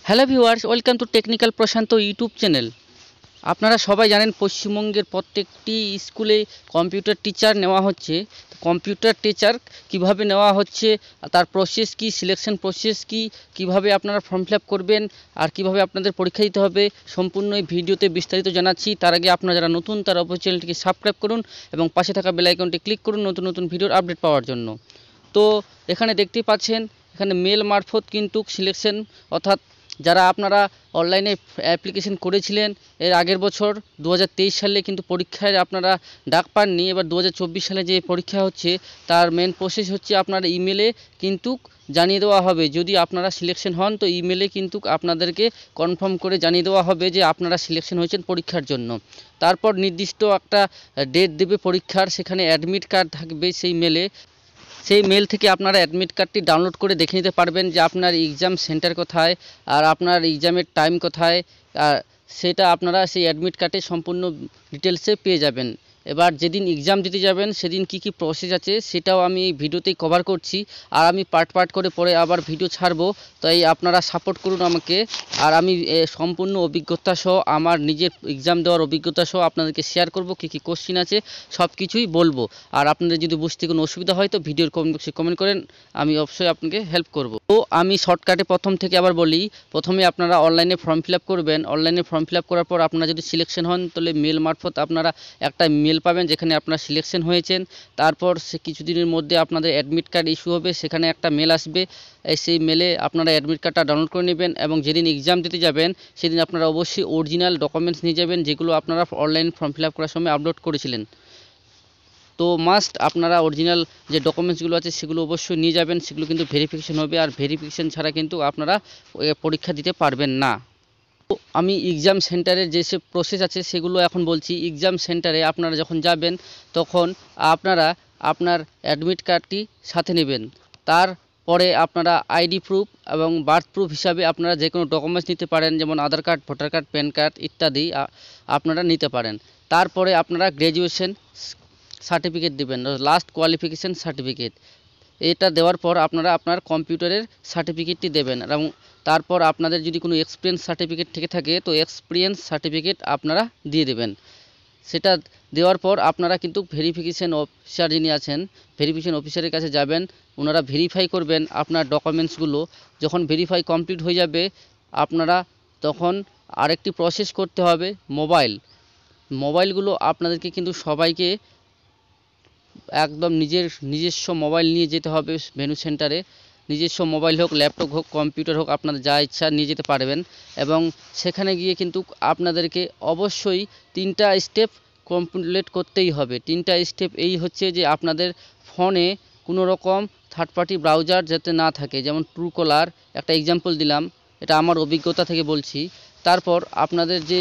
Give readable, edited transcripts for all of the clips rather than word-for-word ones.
Hello viewers, welcome to technical Prashant YouTube channel. আপনারা সবাই জানেন পশ্চিমবঙ্গের প্রত্যেকটি স্কুলে কম্পিউটার টিচার নেওয়া হচ্ছে। কম্পিউটার টিচার কিভাবে নেওয়া হচ্ছে, তার প্রসেস কি, সিলেকশন প্রসেস কি, কিভাবে আপনারা ফর্ম ফিল আপ করবেন আর কিভাবে আপনাদের পরীক্ষা দিতে হবে, সম্পূর্ণ এই ভিডিওতে বিস্তারিত জানাচ্ছি। তার আগে আপনারা যারা নতুন তারা অবশ্যই চ্যানেলটিকে সাবস্ক্রাইব করুন এবং পাশে থাকা বেল আইকনটি ক্লিক করুন নতুন নতুন ভিডিওর আপডেট পাওয়ার জন্য। তো এখানে দেখতেই পাচ্ছেন, এখানে মেল মারফত কিন্তু সিলেকশন, অর্থাৎ যারা আপনারা অনলাইনে অ্যাপ্লিকেশন করেছিলেন এর আগের বছর 2023 সালে কিন্তু পরীক্ষায় আপনারা ডাক পাননি, এবার 2024 সালে যে পরীক্ষা হচ্ছে তার মেন প্রসেস হচ্ছে আপনার ইমেলে কিন্তু জানিয়ে দেওয়া হবে। যদি আপনারা সিলেকশন হন তো ইমেলে কিন্তু আপনাদেরকে কনফার্ম করে জানিয়ে দেওয়া হবে যে আপনারা সিলেকশন হয়েছেন পরীক্ষার জন্য। তারপর নির্দিষ্ট একটা ডেট দেবে পরীক্ষার, সেখানে অ্যাডমিট কার্ড থাকবে সেই মেলে। সেই মেল থেকে আপনারা অ্যাডমিট কার্ডটি ডাউনলোড করে দেখে নিতে পারবেন যে আপনার এক্সাম সেন্টার কোথায় আর আপনার এক্সামের টাইম কোথায়, আর সেটা আপনারা সেই অ্যাডমিট কার্ডে সম্পূর্ণ ডিটেলসে পেয়ে যাবেন। এবার যেদিন এক্সাম দিতে যাবেন সেদিন কি কি প্রসেস আছে সেটাও আমি এই ভিডিওতেই কভার করছি, আর আমি পার্ট পার্ট করে পরে আবার ভিডিও ছাড়বো। তাই আপনারা সাপোর্ট করুন আমাকে। আর আমি সম্পূর্ণ অভিজ্ঞতা সহ আমার নিজের এক্সাম দেওয়ার অভিজ্ঞতা সহ আপনাদেরকে শেয়ার করব, কী কী কোশ্চিন আছে সব কিছুই বলবো। আর আপনাদের যদি বুঝতে কোনো অসুবিধা হয় তো ভিডিওর কমেন্ট বক্সে কমেন্ট করেন, আমি অবশ্যই আপনাকে হেল্প করব। তো আমি শর্টকাটে প্রথম থেকে আবার বলি। প্রথমে আপনারা অনলাইনে ফর্ম ফিল আপ করবেন। অনলাইনে ফর্ম ফিল আপ করার পর আপনারা যদি সিলেকশন হন তাহলে মেল মারফত আপনারা একটা মেল পাবেন যেখানে আপনারা সিলেকশন হয়েছেন। তারপর সে কিছুদিনের মধ্যে আপনাদের অ্যাডমিট কার্ড ইস্যু হবে, সেখানে একটা মেল আসবে। সেই মেলে আপনারা অ্যাডমিট কার্ডটা ডাউনলোড করে নেবেন এবং যেদিন এক্সাম দিতে যাবেন সেদিন আপনারা অবশ্যই অরিজিনাল ডকুমেন্টস নিয়ে যাবেন যেগুলো আপনারা অনলাইন ফর্ম ফিল আপ করার সময় আপলোড করেছিলেন। তো মাস্ট আপনারা অরিজিনাল যে ডকুমেন্টসগুলো আছে সেগুলো অবশ্যই নিয়ে যাবেন, সেগুলো কিন্তু ভেরিফিকেশন হবে, আর ভেরিফিকেশন ছাড়া কিন্তু আপনারা পরীক্ষা দিতে পারবেন না। তো আমি এক্সাম সেন্টারের যেসব প্রসেস আছে সেগুলো এখন বলছি। এক্সাম সেন্টারে আপনারা যখন যাবেন তখন আপনারা আপনার অ্যাডমিট কার্ডটি সাথে নেবেন। তারপরে আপনারা আইডি প্রুফ এবং বার্থ প্রুফ হিসাবে আপনারা যে কোনো ডকুমেন্টস নিতে পারেন, যেমন Aadhaar card, voter card, PAN card ইত্যাদি আপনারা নিতে পারেন। তারপরে আপনারা গ্র্যাজুয়েশন সার্টিফিকেট দেবেন, লাস্ট কোয়ালিফিকেশান সার্টিফিকেট। এটা দেওয়ার পর আপনারা আপনার কম্পিউটারের সার্টিফিকেটটি দেবেন এবং তারপর আপনাদের যদি কোনো এক্সপিরিয়েন্স সার্টিফিকেট থেকে থাকে তো এক্সপিরিয়েন্স সার্টিফিকেট আপনারা দিয়ে দেবেন। সেটা দেওয়ার পর আপনারা কিন্তু ভেরিফিকেশান অফিসার যিনি আছেন, ভেরিফিকেশান অফিসারের কাছে যাবেন, ওনারা ভেরিফাই করবেন আপনার ডকুমেন্টসগুলো। যখন ভেরিফাই কমপ্লিট হয়ে যাবে আপনারা তখন আরেকটি প্রসেস করতে হবে। মোবাইলগুলো আপনাদেরকে কিন্তু সবাইকে একদম নিজস্ব মোবাইল নিয়ে যেতে হবে ভেন্যু সেন্টারে। নিজস্ব মোবাইল হোক, ল্যাপটপ হোক, কম্পিউটার হোক, আপনাদের যা ইচ্ছা নিয়ে যেতে পারবেন। এবং সেখানে গিয়ে কিন্তু আপনাদেরকে অবশ্যই 3টা স্টেপ কমপ্লিট করতেই হবে। 3টা স্টেপ এই হচ্ছে যে আপনাদের ফোনে কোনো রকম থার্ড পার্টি ব্রাউজার যাতে না থাকে, যেমন ট্রুকলার, একটা এক্সাম্পল দিলাম, এটা আমার অভিজ্ঞতা থেকে বলছি। তারপর আপনাদের যে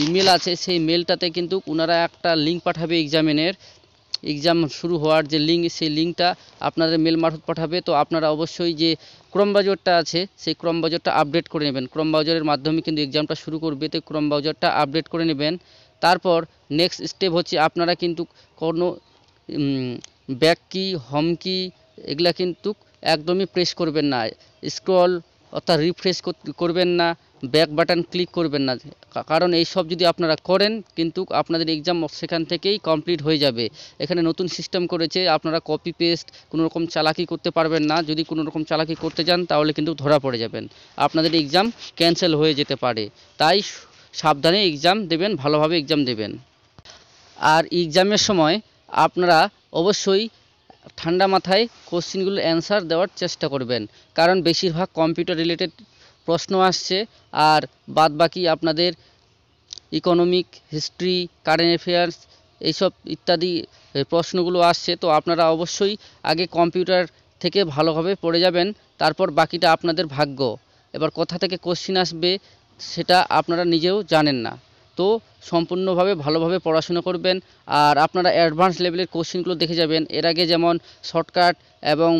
ইমেল আছে সেই মেলটাতে কিন্তু ওনারা একটা লিঙ্ক পাঠাবে এক্সাম শুরু হওয়ার যে লিঙ্ক, সেই লিঙ্কটা আপনাদের মেল মারফত পাঠাবে। তো আপনারা অবশ্যই যে ক্রোম ব্রাউজারটা আছে সেই ক্রোম ব্রাউজারটা আপডেট করে নেবেন। ক্রোম ব্রাউজারের মাধ্যমে কিন্তু এক্সামটা শুরু করবে, তো ক্রোম ব্রাউজারটা আপডেট করে নেবেন। তারপর নেক্সট স্টেপ হচ্ছে আপনারা কিন্তু কোনো ব্যাক কি, হোম কি এগুলা কিন্তু একদমই প্রেস করবেন না। স্ক্রল অর্থাৎ রিফ্রেশ করবেন না, ব্যাক বাটন ক্লিক করবেন না, কারণ এই সব যদি আপনারা করেন কিন্তু আপনাদের এক্সাম সেখান থেকেই কমপ্লিট হয়ে যাবে। এখানে নতুন সিস্টেম করেছে, আপনারা কপি পেস্ট কোনো রকম চালাকি করতে পারবেন না। যদি কোনো রকম চালাকি করতে যান তাহলে কিন্তু ধরা পড়ে যাবেন, আপনাদের এক্সাম ক্যান্সেল হয়ে যেতে পারে। তাই সাবধানে এক্সাম দেবেন, ভালোভাবে এক্সাম দেবেন। আর এক্সামের সময় আপনারা অবশ্যই ঠান্ডা মাথায় কোশ্চেনগুলোর অ্যান্সার দেওয়ার চেষ্টা করবেন, কারণ বেশিরভাগ কম্পিউটার রিলেটেড প্রশ্ন আসছে, আর বাদবাকি আপনাদের ইকোনমিক, হিস্ট্রি, কারেন্ট অ্যাফেয়ার্স এইসব ইত্যাদি প্রশ্নগুলো আসছে। তো আপনারা অবশ্যই আগে কম্পিউটার থেকে ভালোভাবে পড়ে যাবেন, তারপর বাকিটা আপনাদের ভাগ্য। এবার কোথা থেকে কোশ্চেন আসবে সেটা আপনারা নিজেও জানেন না। তো সম্পূর্ণভাবে ভালোভাবে পড়াশোনা করবেন। আর আপনারা অ্যাডভান্স লেভেলের কোশ্চেনগুলো দেখে যাবেন। এর আগে যেমন শর্টকাট এবং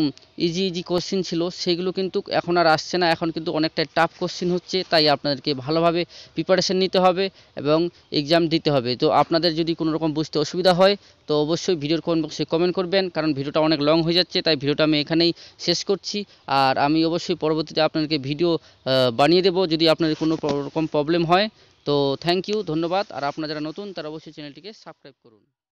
ইজি ইজি কোশ্চেন ছিল, সেগুলো কিন্তু এখন আর আসছে না, এখন কিন্তু অনেকটা টাফ কোশ্চেন হচ্ছে। তাই আপনাদেরকে ভালোভাবে প্রিপারেশন নিতে হবে এবং এক্সাম দিতে হবে। তো আপনাদের যদি কোনো রকম বুঝতে অসুবিধা হয় তো অবশ্যই ভিডিওর কমেন্ট বক্সে কমেন্ট করবেন, কারণ ভিডিওটা অনেক লং হয়ে যাচ্ছে, তাই ভিডিওটা আমি এখানেই শেষ করছি। আর আমি অবশ্যই পরবর্তীতে আপনাদেরকে ভিডিও বানিয়ে দেবো যদি আপনাদের কোনো রকম প্রবলেম হয়। তো থ্যাংক ইউ, ধন্যবাদ। আর আপনারা যারা নতুন তারা অবশ্যই চ্যানেলটিকে সাবস্ক্রাইব করুন।